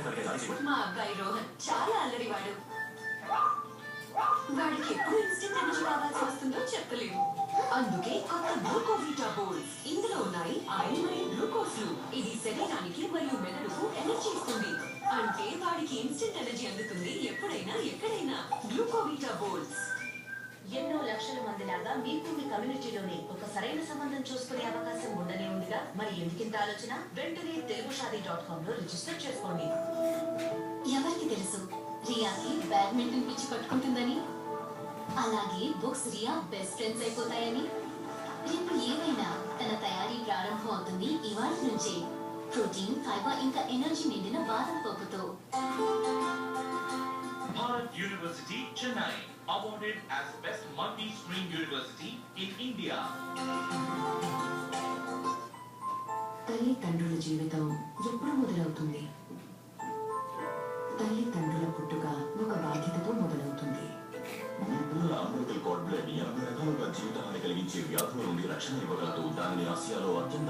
మా అబ్బాయి రోహన్ చాలా అల్లరివాడు. వాడికి ఎప్పుడు ఇన్స్టెంట్ ఎనర్జీ కావాల్సి వస్తుందో చెప్పలేము. అందుకే కొత్త గ్లూకోవిటా బోల్స్. ఇందులో ఉన్నాయి ఐరన్ మరియు గ్లూకోజ్లు. ఇది శరీరానికి మరియు మెదడుకు ఎనర్జీ ఇస్తుంది. అంటే వాడికి ఇన్స్టెంట్ ఎనర్జీ అందుతుంది ఎప్పుడైనా ఎక్కడైనా. గ్లూకోవిటా బోల్స్. ఎన్నో లక్షల మంది లాగా మీకు మీ కమ్యూనిటీలోనే ఒక సరైన సంబంధం చూసుకునే అవకాశం ఉండనే ఉందిగా. మరి ఎందుకింత ఆలోచన? వెంటనే telugushadi.com లో రిజిస్టర్ చేసుకోండి. ఎవరికి తెలుసు రియాకి బ్యాడ్మింటన్ పిచ్చి పట్టుకుంటుందని? అలాగే బుక్స్ రియా బెస్ట్ ఫ్రెండ్స్ అయిపోతాయని? రేపు ఏమైనా తన తయారీ ప్రారంభం అవుతుంది ఇవాళ నుంచే. ప్రోటీన్, ఫైబర్ ఇంకా ఎనర్జీ నిండిన బాదం పప్పుతో. Bharat University, Chennai, awarded as Best Multi-Stream University in India. తల్లిదండ్రుల జీవితం ఎప్పుడు మొదలవుతుంది? తల్లిదండ్రుల పుట్టుక ఒక బాధ్యతతో మొదలవుతుంది. అమెరికన్ కార్డ్ బ్లడ్ 80 రకాలుగా జీవితాన్ని కలిగించే వ్యాధుల నుండి రక్షణ ఇవ్వగలదు. దానిని ఆసియాలో అత్యంత